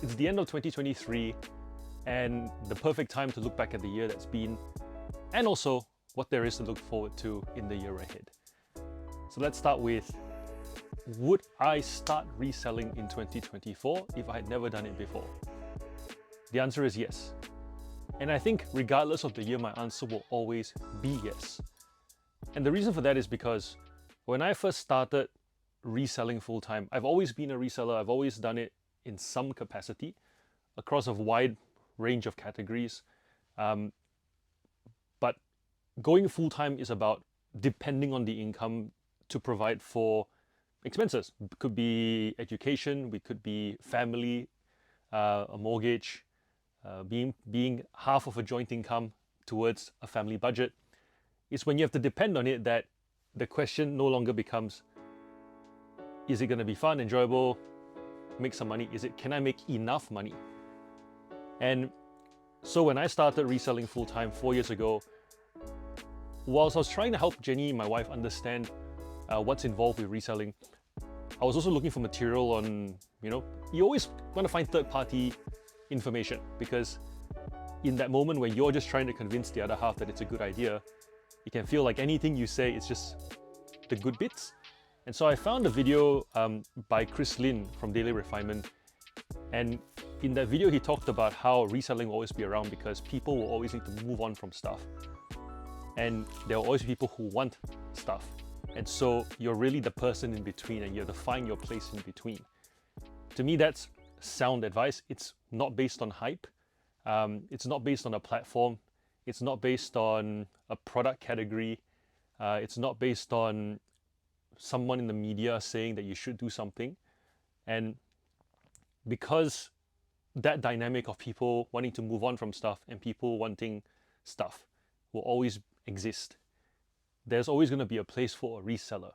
It's the end of 2023 and the perfect time to look back at the year that's been, and also what there is to look forward to in the year ahead. So let's start with, would I start reselling in 2024 if I had never done it before? The answer is yes. And I think regardless of the year, my answer will always be yes. And the reason for that is because when I first started reselling full-time, I've always been a reseller. I've always done it in some capacity across a wide range of categories. But going full-time is about depending on the income to provide for expenses. It could be education, it could be family, a mortgage, being half of a joint income towards a family budget. It's when you have to depend on it that the question no longer becomes, is it going to be fun, enjoyable, make some money? Can I make enough money? And so when I started reselling full-time 4 years ago, whilst I was trying to help Jenny, my wife, understand what's involved with reselling, I was also looking for material on, you always want to find third-party information, because in that moment when you're just trying to convince the other half that it's a good idea, it can feel like anything you say is just the good bits. And so I found a video by Chris Lin from Daily Refinement, and in that video he talked about how reselling will always be around because people will always need to move on from stuff, and there will always be people who want stuff, and so you're really the person in between and you have to find your place in between. To me, that's sound advice. It's not based on hype, it's not based on a platform, it's not based on a product category, it's not based on someone in the media saying that you should do something. And because that dynamic of people wanting to move on from stuff and people wanting stuff will always exist, there's always going to be a place for a reseller.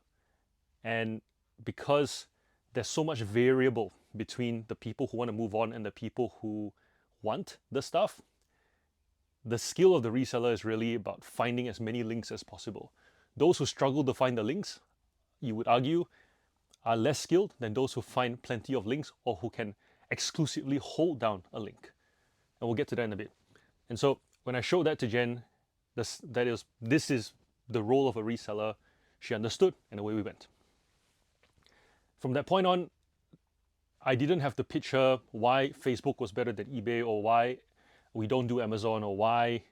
And because there's so much variable between the people who want to move on and the people who want the stuff, the skill of the reseller is really about finding as many links as possible. Those who struggle to find the links, you would argue, are less skilled than those who find plenty of links or who can exclusively hold down a link. And we'll get to that in a bit. And so when I showed that to Jen, this is the role of a reseller, she understood, and away we went. From that point on, I didn't have to pitch her why Facebook was better than eBay, or why we don't do Amazon, or why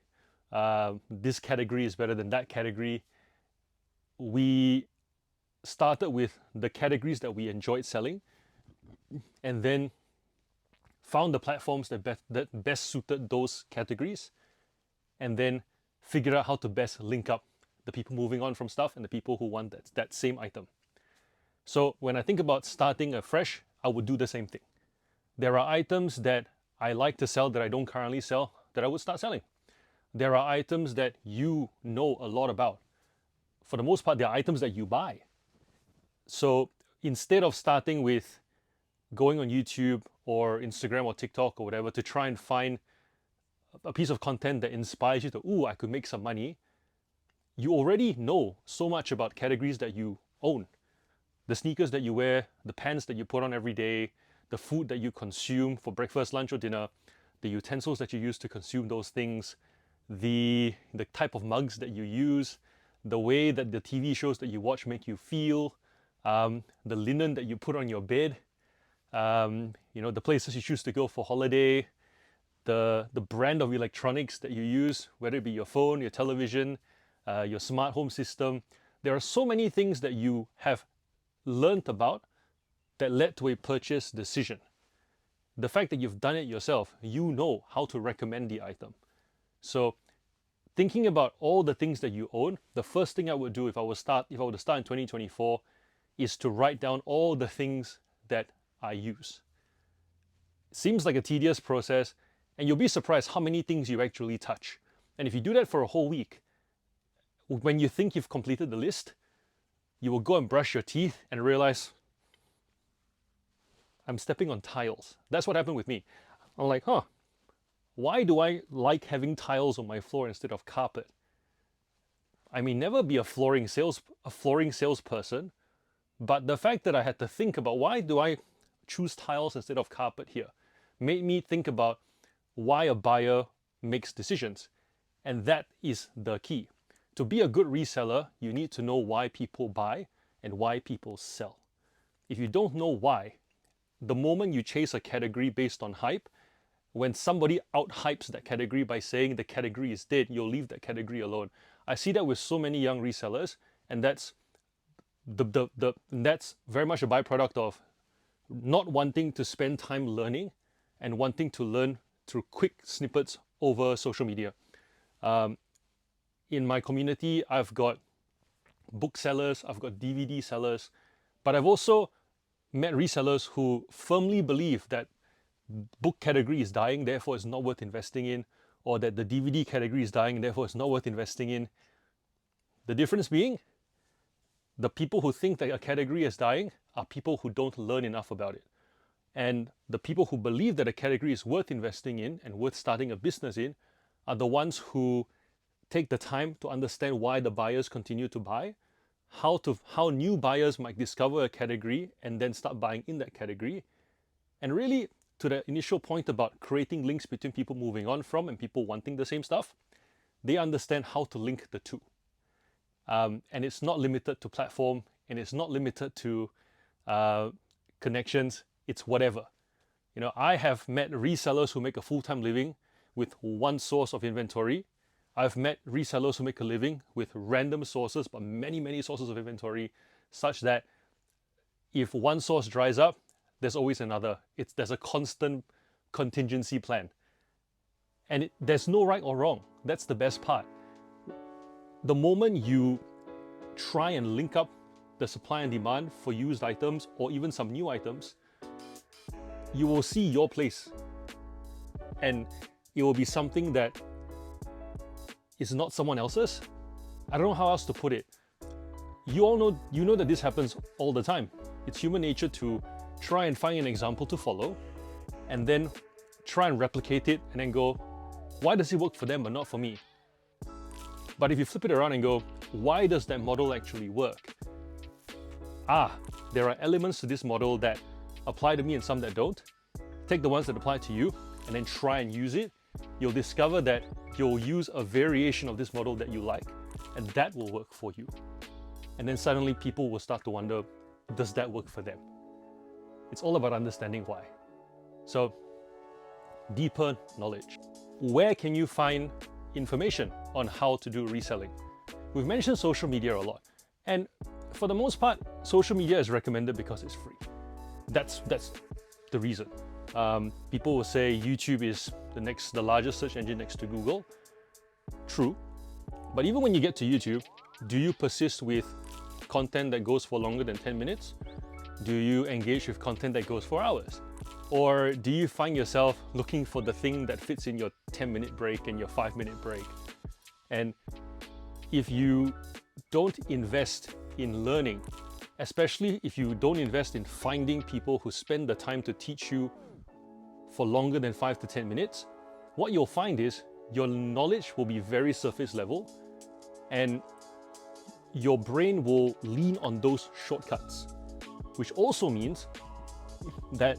this category is better than that category. We started with the categories that we enjoyed selling, and then found the platforms that best suited those categories, and then figured out how to best link up the people moving on from stuff and the people who want that same item. So when I think about starting afresh, I would do the same thing. There are items that I like to sell that I don't currently sell that I would start selling. There are items that you know a lot about. For the most part, there are items that you buy. So instead of starting with going on YouTube or Instagram or TikTok or whatever to try and find a piece of content that inspires you to, I could make some money, you already know so much about categories that you own. The sneakers that you wear, the pants that you put on every day, the food that you consume for breakfast, lunch, or dinner, the utensils that you use to consume those things, the type of mugs that you use, the way that the TV shows that you watch make you feel, the linen that you put on your bed, the places you choose to go for holiday, the brand of electronics that you use, whether it be your phone, your television, your smart home system. There are so many things that you have learned about that led to a purchase decision. The fact that you've done it yourself, you know how to recommend the item. So thinking about all the things that you own, the first thing I would do if I were to start in 2024 is to write down all the things that I use. Seems like a tedious process, and you'll be surprised how many things you actually touch. And if you do that for a whole week, when you think you've completed the list, you will go and brush your teeth and realize, I'm stepping on tiles. That's what happened with me. I'm like, why do I like having tiles on my floor instead of carpet? I may never be a flooring salesperson, but the fact that I had to think about why do I choose tiles instead of carpet here made me think about why a buyer makes decisions. And that is the key. To be a good reseller, you need to know why people buy and why people sell. If you don't know why, the moment you chase a category based on hype, when somebody out-hypes that category by saying the category is dead, you'll leave that category alone. I see that with so many young resellers, and that's very much a byproduct of not wanting to spend time learning and wanting to learn through quick snippets over social media. In my community, I've got booksellers, I've got DVD sellers, but I've also met resellers who firmly believe that book category is dying, therefore it's not worth investing in, or that the DVD category is dying, therefore it's not worth investing in. The difference being, the people who think that a category is dying are people who don't learn enough about it. And the people who believe that a category is worth investing in and worth starting a business in are the ones who take the time to understand why the buyers continue to buy, how new buyers might discover a category and then start buying in that category. And really, to the initial point about creating links between people moving on from and people wanting the same stuff, they understand how to link the two. And it's not limited to platform, and it's not limited to connections, it's whatever. You know, I have met resellers who make a full-time living with one source of inventory. I've met resellers who make a living with random sources, but many, many sources of inventory, such that if one source dries up, there's always another. There's a constant contingency plan. And there's no right or wrong. That's the best part. The moment you try and link up the supply and demand for used items or even some new items, you will see your place. And it will be something that is not someone else's. I don't know how else to put it. You know that this happens all the time. It's human nature to try and find an example to follow and then try and replicate it and then go, why does it work for them but not for me? But if you flip it around and go, why does that model actually work? There are elements to this model that apply to me and some that don't. Take the ones that apply to you and then try and use it. You'll discover that you'll use a variation of this model that you like, and that will work for you. And then suddenly people will start to wonder, does that work for them? It's all about understanding why. So, deeper knowledge. Where can you find information on how to do reselling? We've mentioned social media a lot, and for the most part, social media is recommended because it's free. That's the reason. People will say YouTube is the largest search engine next to Google. True, but even when you get to YouTube, do you persist with content that goes for longer than 10 minutes? Do you engage with content that goes for hours? Or do you find yourself looking for the thing that fits in your 10-minute break and your 5-minute break? And if you don't invest in learning, especially if you don't invest in finding people who spend the time to teach you for longer than 5 to 10 minutes, what you'll find is your knowledge will be very surface level and your brain will lean on those shortcuts, which also means that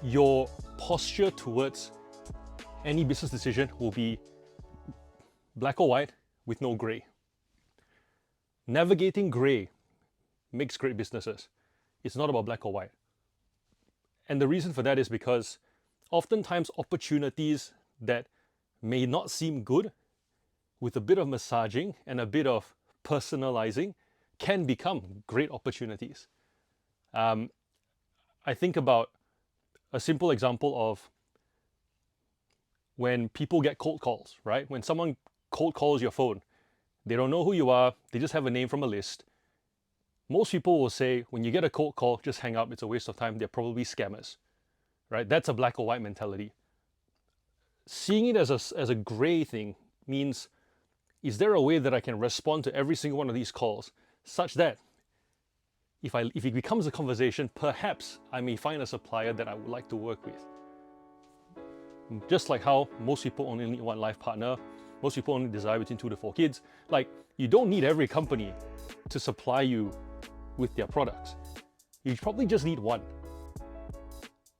your posture towards any business decision will be black or white with no gray. Navigating gray makes great businesses. It's not about black or white. And the reason for that is because oftentimes opportunities that may not seem good, with a bit of massaging and a bit of personalizing, can become great opportunities. I think about a simple example of when people get cold calls, right? When someone cold calls your phone, they don't know who you are, they just have a name from a list. Most people will say, when you get a cold call, just hang up, it's a waste of time, they're probably scammers, right? That's a black or white mentality. Seeing it as a gray thing means, is there a way that I can respond to every single one of these calls such that if it becomes a conversation, perhaps I may find a supplier that I would like to work with. Just like how most people only need one life partner, most people only desire between 2 to 4 kids. Like, you don't need every company to supply you with their products. You probably just need one.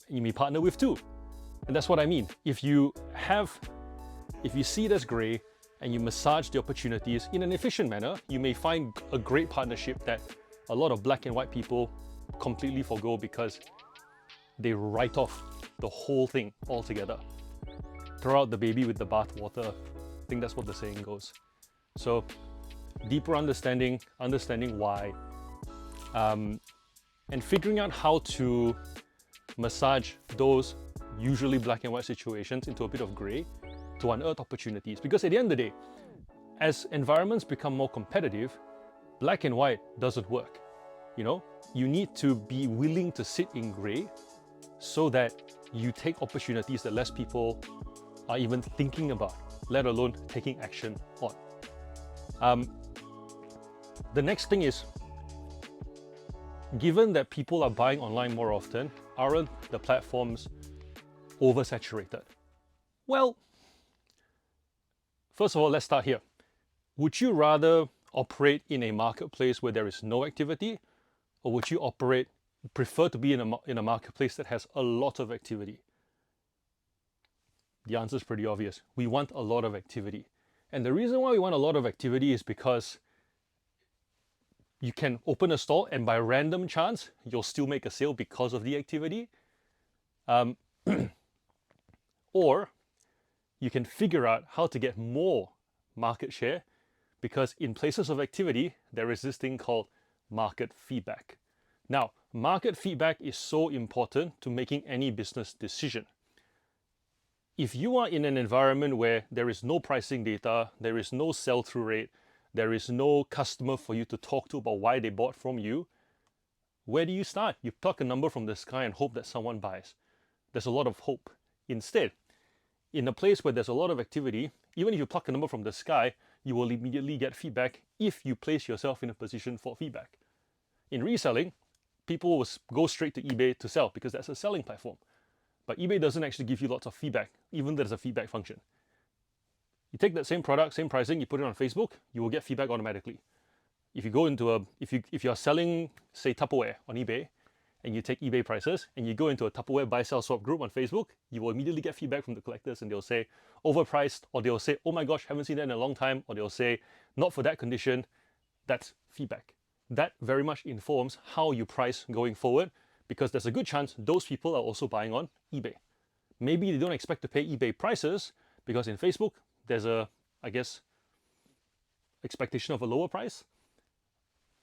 You may partner with two. And that's what I mean. If you see it as gray and you massage the opportunities in an efficient manner, you may find a great partnership that a lot of black and white people completely forgo because they write off the whole thing altogether. Throw out the baby with the bathwater. I think that's what the saying goes. So deeper understanding why, and figuring out how to massage those usually black and white situations into a bit of gray to unearth opportunities. Because at the end of the day, as environments become more competitive, black and white doesn't work. You need to be willing to sit in gray so that you take opportunities that less people are even thinking about, let alone taking action on. The next thing is, given that people are buying online more often, aren't the platforms oversaturated? Well, first of all, let's start here. Would you rather operate in a marketplace where there is no activity, or would you prefer to be in a marketplace that has a lot of activity? The answer is pretty obvious. We want a lot of activity. And the reason why we want a lot of activity is because you can open a store and by random chance, you'll still make a sale because of the activity. Or you can figure out how to get more market share because in places of activity, there is this thing called market feedback. Now, market feedback is so important to making any business decision. If you are in an environment where there is no pricing data, there is no sell-through rate, there is no customer for you to talk to about why they bought from you, where do you start? You pluck a number from the sky and hope that someone buys. There's a lot of hope. Instead, in a place where there's a lot of activity, even if you pluck a number from the sky, you will immediately get feedback if you place yourself in a position for feedback. In reselling, people will go straight to eBay to sell because that's a selling platform. But eBay doesn't actually give you lots of feedback, even though there's a feedback function. You take that same product, same pricing, you put it on Facebook, you will get feedback automatically. If you go into if you're selling, say, Tupperware on eBay, and you take eBay prices, and you go into a Tupperware buy, sell, swap group on Facebook, you will immediately get feedback from the collectors, and they'll say, overpriced, or they'll say, oh my gosh, haven't seen that in a long time, or they'll say, not for that condition. That's feedback. That very much informs how you price going forward, because there's a good chance those people are also buying on eBay. Maybe they don't expect to pay eBay prices, because in Facebook, there's a, expectation of a lower price.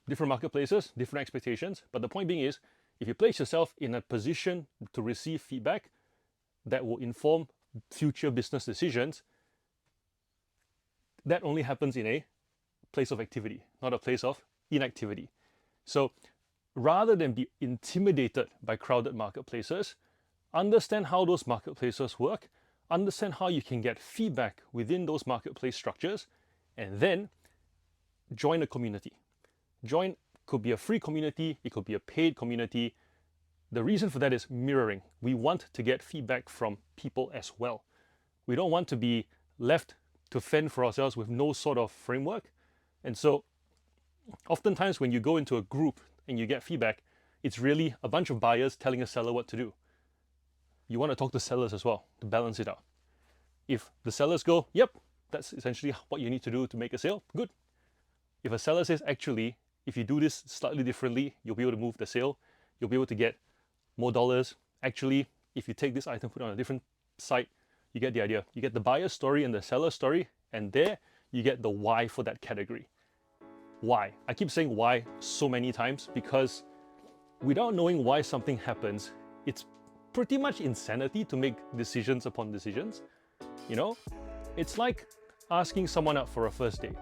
Different marketplaces, different expectations. But the point being is, if you place yourself in a position to receive feedback that will inform future business decisions, that only happens in a place of activity, not a place of inactivity. So rather than be intimidated by crowded marketplaces, understand how those marketplaces work, understand how you can get feedback within those marketplace structures, and then join a community. Join could be a free community, it could be a paid community. The reason for that is mirroring. We want to get feedback from people as well. We don't want to be left to fend for ourselves with no sort of framework. And so oftentimes when you go into a group and you get feedback, it's really a bunch of buyers telling a seller what to do. You want to talk to sellers as well to balance it out. If the sellers go, yep, that's essentially what you need to do to make a sale, good. If a seller says, actually, if you do this slightly differently, you'll be able to move the sale, you'll be able to get more dollars. Actually, if you take this item, put it on a different site, you get the idea. You get the buyer's story and the seller's story, and there you get the why for that category. Why? I keep saying why so many times because without knowing why something happens, it's pretty much insanity to make decisions upon decisions. It's like asking someone out for a first date.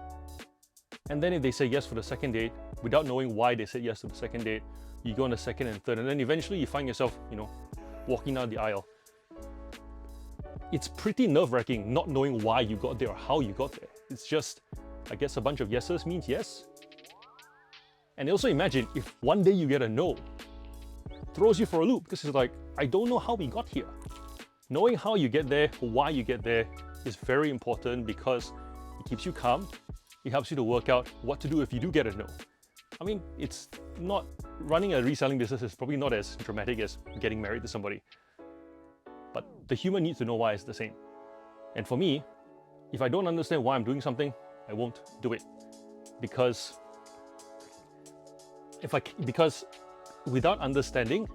And then if they say yes for the second date, without knowing why they said yes to the second date, you go on the second and third, and then eventually you find yourself, walking down the aisle. It's pretty nerve-wracking not knowing why you got there or how you got there. It's just, a bunch of yeses means yes. And also imagine if one day you get a no, throws you for a loop because it's like, I don't know how we got here. Knowing how you get there, why you get there is very important because it keeps you calm. It helps you to work out what to do if you do get a no. It's not, running a reselling business is probably not as dramatic as getting married to somebody. but the human needs to know why it's the same. And for me, if I don't understand why I'm doing something, I won't do it. Because without understanding,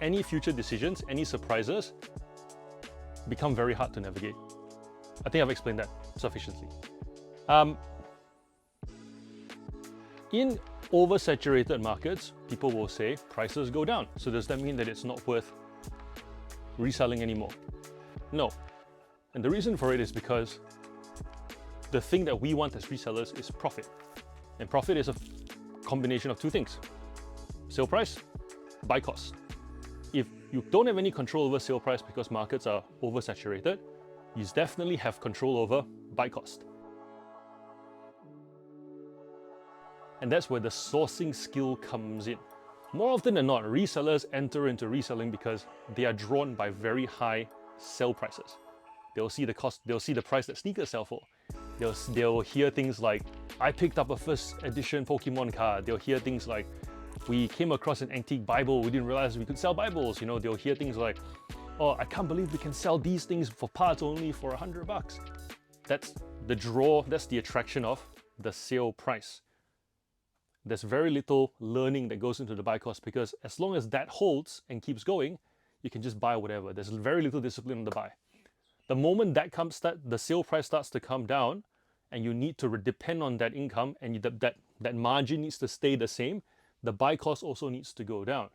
any future decisions, any surprises become very hard to navigate. I think I've explained that sufficiently. In oversaturated markets, people will say prices go down. So does that mean that it's not worth reselling anymore? No. And the reason for it is because the thing that we want as resellers is profit. And profit is a combination of two things: sale price, buy cost. If you don't have any control over sale price because markets are oversaturated, you definitely have control over buy cost. And that's where the sourcing skill comes in. More often than not, resellers enter into reselling because they are drawn by very high sell prices. They'll see the cost, they'll see the price that sneakers sell for. They'll hear things like, I picked up a first edition Pokemon card. They'll hear things like, we came across an antique Bible, we didn't realize we could sell Bibles. You know, they'll hear things like, oh, I can't believe we can sell these things for parts only for $100. That's the draw, that's the attraction of the sale price. There's very little learning that goes into the buy cost, because as long as that holds and keeps going, you can just buy whatever. There's very little discipline on the buy. The moment the sale price starts to come down and you need to depend on that income, and that margin needs to stay the same, the buy cost also needs to go down.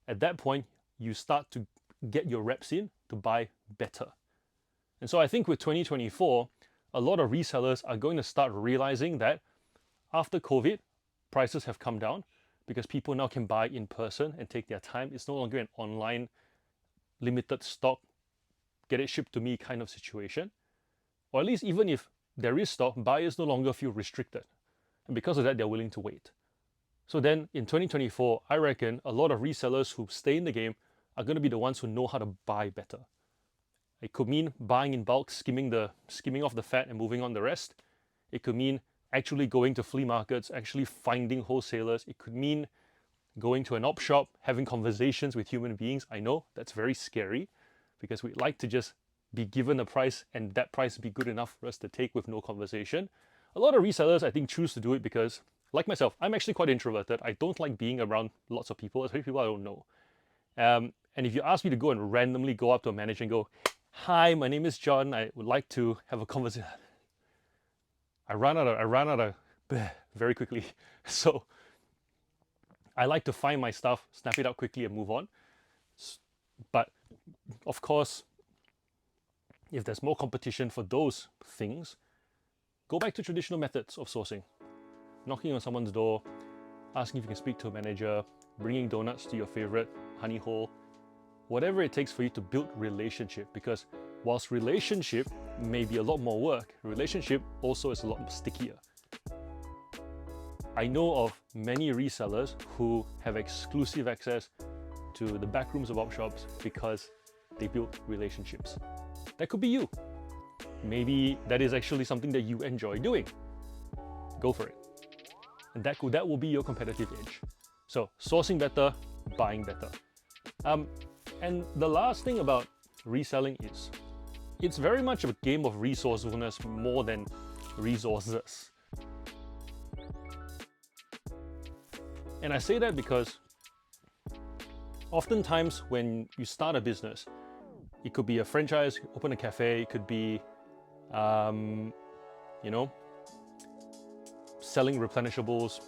At that point, you start to get your reps in to buy better. And so I think with 2024, a lot of resellers are going to start realizing that after COVID, prices have come down because people now can buy in person and take their time. It's no longer an online limited stock, get it shipped to me kind of situation. Or at least even if there is stock, buyers no longer feel restricted. And because of that, they're willing to wait. So then in 2024, I reckon a lot of resellers who stay in the game are going to be the ones who know how to buy better. It could mean buying in bulk, skimming off the fat and moving on the rest. It could mean actually going to flea markets, actually finding wholesalers. It could mean going to an op shop, having conversations with human beings. I know that's very scary because we'd like to just be given a price and that price be good enough for us to take with no conversation. A lot of resellers, I think, choose to do it because, like myself, I'm actually quite introverted. I don't like being around lots of people, especially people I don't know. And if you ask me to go and randomly go up to a manager and go, hi, my name is John, I would like to have a conversation, I ran out of very quickly. So I like to find my stuff, snap it up quickly and move on. But of course, if there's more competition for those things, go back to traditional methods of sourcing. Knocking on someone's door, asking if you can speak to a manager, bringing donuts to your favorite honey hole, whatever it takes for you to build relationship. Because whilst relationship may be a lot more work, relationship also is a lot stickier. I know of many resellers who have exclusive access to the back rooms of op shops because they built relationships. That could be you. Maybe that is actually something that you enjoy doing. Go for it. And that will be your competitive edge. So sourcing better, buying better. And the last thing about reselling is it's very much a game of resourcefulness more than resources. And I say that because oftentimes when you start a business, it could be a franchise, open a cafe, it could be, selling replenishables,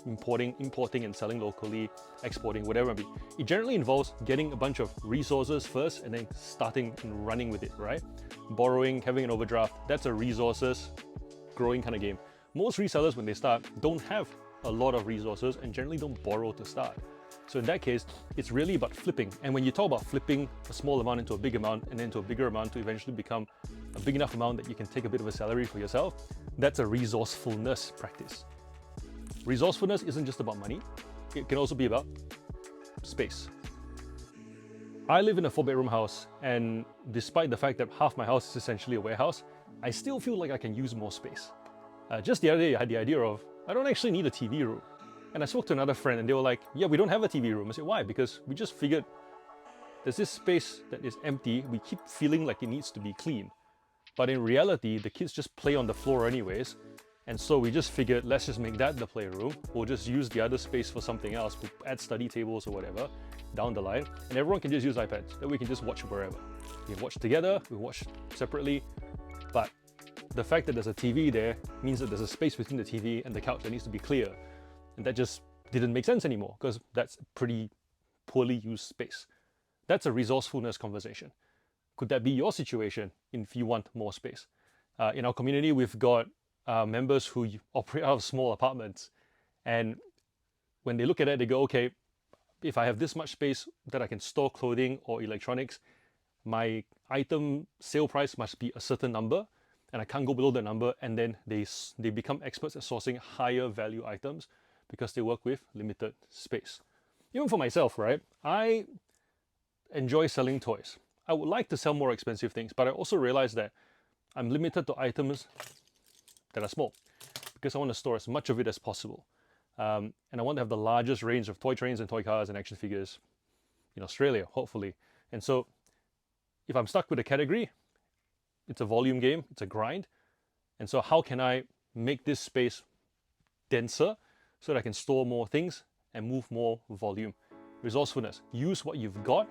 importing and selling locally, exporting, whatever it may be. It generally involves getting a bunch of resources first and then starting and running with it, right? Borrowing, having an overdraft, that's a resources growing kind of game. Most resellers, when they start, don't have a lot of resources and generally don't borrow to start. So in that case, it's really about flipping. And when you talk about flipping a small amount into a big amount and then into a bigger amount to eventually become a big enough amount that you can take a bit of a salary for yourself, that's a resourcefulness practice. Resourcefulness isn't just about money. It can also be about space. I live in a 4-bedroom house, and despite the fact that half my house is essentially a warehouse, I still feel like I can use more space. Just the other day, I had the idea of, I don't actually need a TV room. And I spoke to another friend and they were like, yeah, we don't have a TV room. I said, why? Because we just figured there's this space that is empty. We keep feeling like it needs to be clean. But in reality, the kids just play on the floor anyways. And so we just figured, let's just make that the playroom. We'll just use the other space for something else. We'll add study tables or whatever down the line. And everyone can just use iPads. Then we can just watch wherever. We can watch together, we watch separately. But the fact that there's a TV there means that there's a space between the TV and the couch that needs to be clear. And that just didn't make sense anymore because that's pretty poorly used space. That's a resourcefulness conversation. Could that be your situation if you want more space? In our community, we've got members who operate out of small apartments. And when they look at it, they go, okay, if I have this much space that I can store clothing or electronics, my item sale price must be a certain number and I can't go below that number. And then they become experts at sourcing higher value items because they work with limited space. Even for myself, right? I enjoy selling toys. I would like to sell more expensive things, but I also realize that I'm limited to items that are small because I want to store as much of it as possible. And I want to have the largest range of toy trains and toy cars and action figures in Australia, hopefully. And so if I'm stuck with a category, it's a volume game, it's a grind. And so how can I make this space denser so that I can store more things and move more volume? Resourcefulness. Use what you've got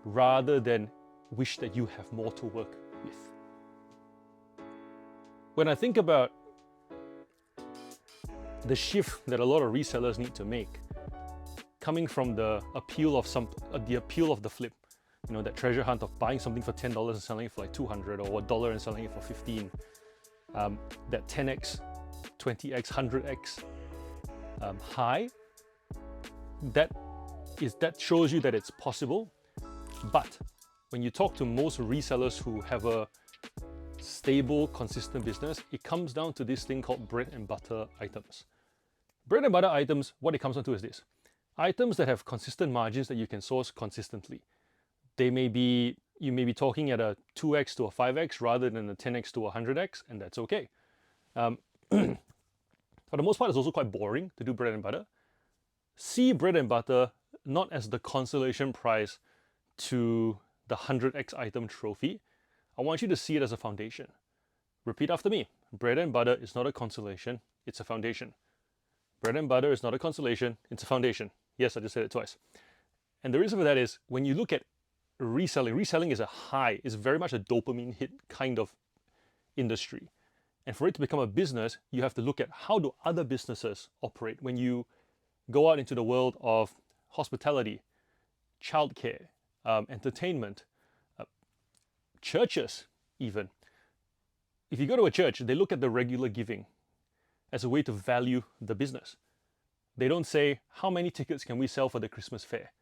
rather than wish that you have more to work with. When I think about the shift that a lot of resellers need to make, coming from the appeal of the flip, you know, that treasure hunt of buying something for $10 and selling it for like $200 or $1 and selling it for $15, that 10x, 20x, 100x high, that shows you that it's possible. But when you talk to most resellers who have a stable, consistent business, it comes down to this thing called bread and butter items. Bread and butter items, what it comes down to is this. Items that have consistent margins that you can source consistently. You may be talking at a 2x to a 5x rather than a 10x to a 100x, and that's okay. For the most part, it's also quite boring to do bread and butter. See bread and butter not as the consolation prize to the 100x item trophy. I want you to see it as a foundation. Repeat after me. Bread and butter is not a consolation, it's a foundation. Bread and butter is not a consolation, it's a foundation. Yes, I just said it twice. And the reason for that is when you look at reselling is very much a dopamine hit kind of industry. And for it to become a business, you have to look at how do other businesses operate. When you go out into the world of hospitality, childcare, entertainment, churches even. If you go to a church, they look at the regular giving as a way to value the business. They don't say, how many tickets can we sell for the Christmas fair?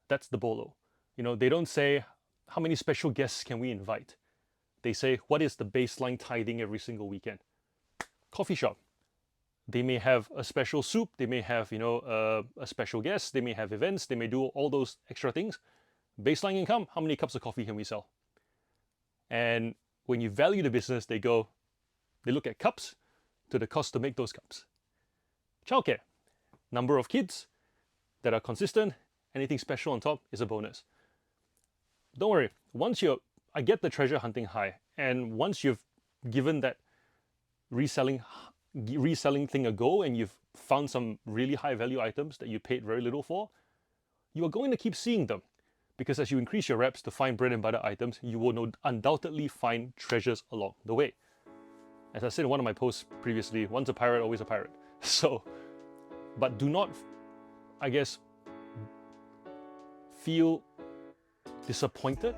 That's the bolo. You know, they don't say, how many special guests can we invite? They say, what is the baseline tithing every single weekend? Coffee shop. They may have a special soup, they may have, a special guest, they may have events, they may do all those extra things. Baseline income, how many cups of coffee can we sell? And when you value the business, they look at cups to the cost to make those cups. Childcare, number of kids that are consistent, anything special on top is a bonus. Don't worry, I get the treasure hunting high, and once you've given that reselling thing a go and you've found some really high value items that you paid very little for, you are going to keep seeing them. Because as you increase your reps to find bread and butter items, you will undoubtedly find treasures along the way. As I said in one of my posts previously, once a pirate, always a pirate. But do not, feel disappointed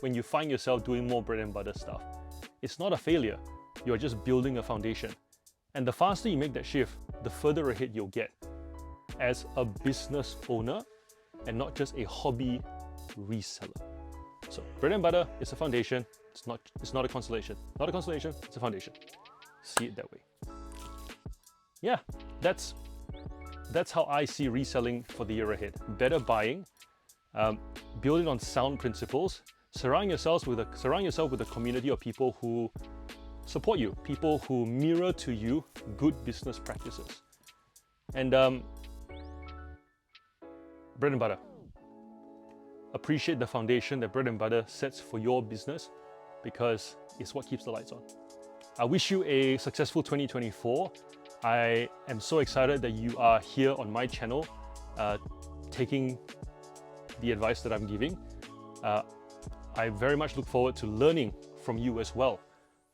when you find yourself doing more bread and butter stuff. It's not a failure. You're just building a foundation. And the faster you make that shift, the further ahead you'll get as a business owner and not just a hobby reseller. So bread and butter is a foundation. It's not a consolation. Not a consolation, it's a foundation. See it that way. Yeah, that's how I see reselling for the year ahead. Better buying, building on sound principles, surround yourself with a community of people who support you, people who mirror to you good business practices. And bread and butter. appreciate the foundation that Bread and Butter sets for your business, because it's what keeps the lights on. I wish you a successful 2024. I am so excited that you are here on my channel, taking the advice that I'm giving. I very much look forward to learning from you as well.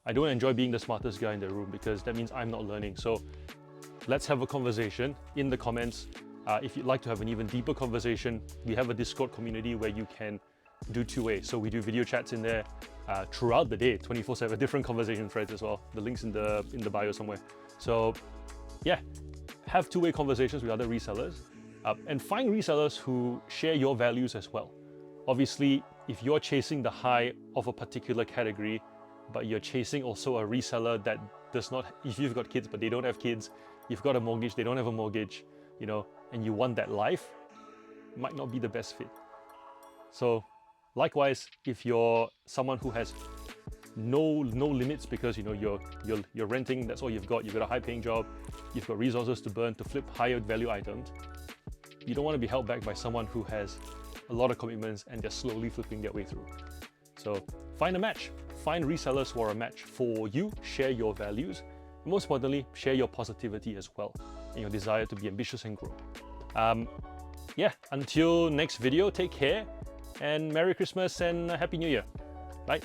I don't enjoy being the smartest guy in the room, because that means I'm not learning. So let's have a conversation in the comments. If you'd like to have an even deeper conversation, we have a Discord community where you can do two-way. So we do video chats in there throughout the day, 24/7, different conversation threads as well. The link's in the bio somewhere. So yeah, have two-way conversations with other resellers, and find resellers who share your values as well. Obviously, if you're chasing the high of a particular category, but you're chasing also a reseller that does not, if you've got kids but they don't have kids, you've got a mortgage, they don't have a mortgage, and you want that life, might not be the best fit. So likewise, if you're someone who has no limits, because you're renting, that's all you've got a high paying job, you've got resources to burn to flip higher value items, you don't want to be held back by someone who has a lot of commitments and they're slowly flipping their way through. So find a match, find resellers who are a match for you, share your values, and most importantly, share your positivity as well, and your desire to be ambitious and grow. Yeah, until next video, take care, and Merry Christmas and Happy New Year. Bye.